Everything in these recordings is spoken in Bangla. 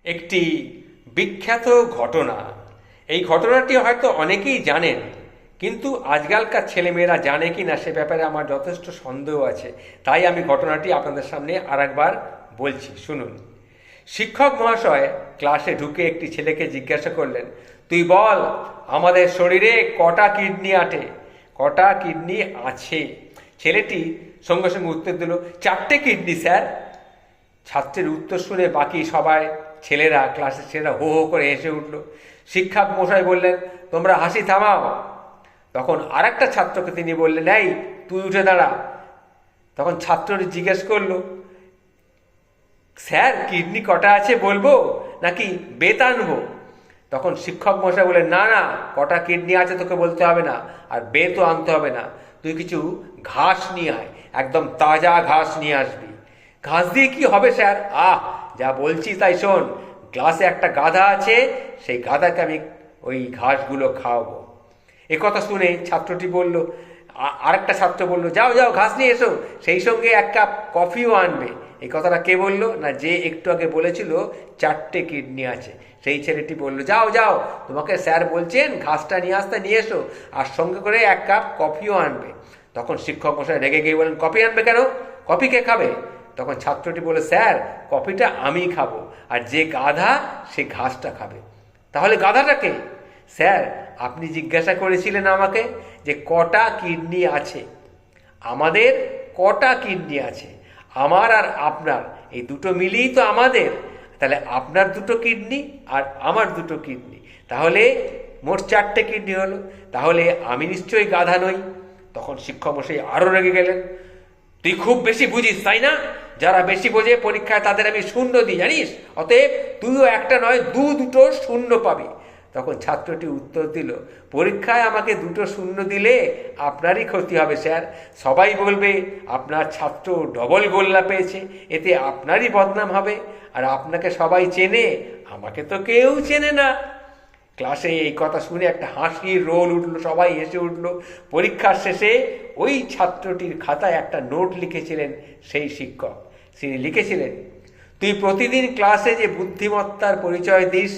একটি বিখ্যাত ঘটনা। এই ঘটনাটি হয়তো অনেকেই জানেন, কিন্তু আজকালকার ছেলেমেয়েরা জানে কি না সে ব্যাপারে আমার যথেষ্ট সন্দেহ আছে। তাই আমি ঘটনাটি আপনাদের সামনে আরেকবার বলছি, শুনুন। শিক্ষক মহাশয় ক্লাসে ঢুকে একটি ছেলেকে জিজ্ঞাসা করলেন, তুই বল আমাদের শরীরে কটা কিডনি আটে, কটা কিডনি আছে? ছেলেটি সঙ্গে সঙ্গে উত্তর দিল, 4টে কিডনি স্যার। ছাত্রের উত্তর শুনে বাকি সবাই ছেলেরা, ক্লাসের ছেলেরা হো হো করে হেসে উঠল। শিক্ষক মশাই বললেন, তোমরা হাসি থামাও। তখন আর একটা ছাত্রকে তিনি বললেন, এই তুই উঠে দাঁড়া। তখন ছাত্রটি জিজ্ঞেস করলো, স্যার কিডনি কটা আছে বলবো নাকি বেত আনবো? তখন শিক্ষক মশাই বললেন, না না, কটা কিডনি আছে তোকে বলতে হবে না, আর বেতও আনতে হবে না। তুই কিছু ঘাস নিয়ে আয়, একদম তাজা ঘাস নিয়ে আসবি। ঘাস দিয়ে কি হবে স্যার? যা বলছি তাই শোন। ক্লাসে একটা গাধা আছে, সেই গাধাকে আমি ওই ঘাসগুলো খাওয়াবো। এ কথা শুনে ছাত্রটি বলল, আরেকটা ছাত্র বলল, যাও যাও ঘাস নিয়ে এসো, সেই সঙ্গে 1 কাপ কফিও আনবে। এই কথাটা কে বলল? না, যে একটু আগে বলেছিল 4টে কিডনি আছে, সেই ছেলেটি বলল, যাও যাও, তোমাকে স্যার বলছেন ঘাসটা নিয়ে আসতে, নিয়ে এসো, আর সঙ্গে করে 1 কাপ কফিও আনবে। তখন শিক্ষক মশাই রেগে গিয়ে বলেন, কফি আনবে কেন? কফি কে খাবে? তখন ছাত্রটি বলে, স্যার কফিটা আমি খাবো, আর যে গাধা সে ঘাসটা খাবে। তাহলে গাধাটাকে? স্যার আপনি জিজ্ঞাসা করেছিলেন আমাকে যে কটা কিডনি আছে। আমাদের কটা কিডনি আছে? আমার আর আপনার এই দুটো মিলিয়েই তো আমাদের। তাহলে আপনার 2টো কিডনি আর আমার 2টো কিডনি, তাহলে মোট 4টে কিডনি হলো। তাহলে আমি নিশ্চয়ই গাধা নই। তখন শিক্ষক মশাই আরও রেগে গেলেন, তুই খুব বেশি বুঝিস তাই না? যারা বেশি বোঝে পরীক্ষায় তাদের আমি শূন্য দিই, জানিস? অতএব তুইও একটা নয়, দুটো শূন্য পাবি। তখন ছাত্রটি উত্তর দিল, পরীক্ষায় আমাকে 2টো শূন্য দিলে আপনারই ক্ষতি হবে স্যার। সবাই বলবে আপনার ছাত্র ডবল গোল্লা পেয়েছে, এতে আপনারই বদনাম হবে। আর আপনাকে সবাই চেনে, আমাকে তো কেউ চেনে না। ক্লাসে এই কথা শুনে একটা হাসির রোল উঠল, সবাই হেসে উঠল। পরীক্ষার শেষে ওই ছাত্রটির খাতায় একটা নোট লিখেছিলেন সেই শিক্ষক। তিনি লিখেছিলেন, তুই প্রতিদিন ক্লাসে যে বুদ্ধিমত্তার পরিচয় দিস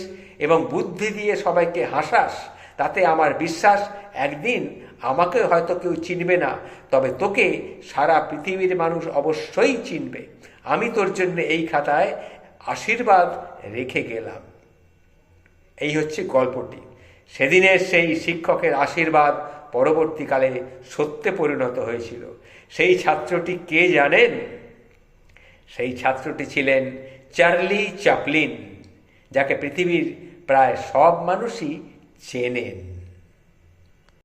এবং বুদ্ধি দিয়ে সবাইকে হাসাস, তাতে আমার বিশ্বাস একদিন আমাকে হয়তো কেউ চিনবে না, তবে তোকে সারা পৃথিবীর মানুষ অবশ্যই চিনবে। আমি তোর জন্য এই খাতায় আশীর্বাদ রেখে গেলাম। এই হচ্ছে গল্পটি। সেদিনের সেই শিক্ষকের আশীর্বাদ পরবর্তীকালে সত্যে পরিণত হয়েছিল। সেই ছাত্রটি কে জানেন? সেই ছাত্রটি ছিলেন চার্লি চ্যাপলিন, যাকে পৃথিবীর প্রায় সব মানুষই চেনেন।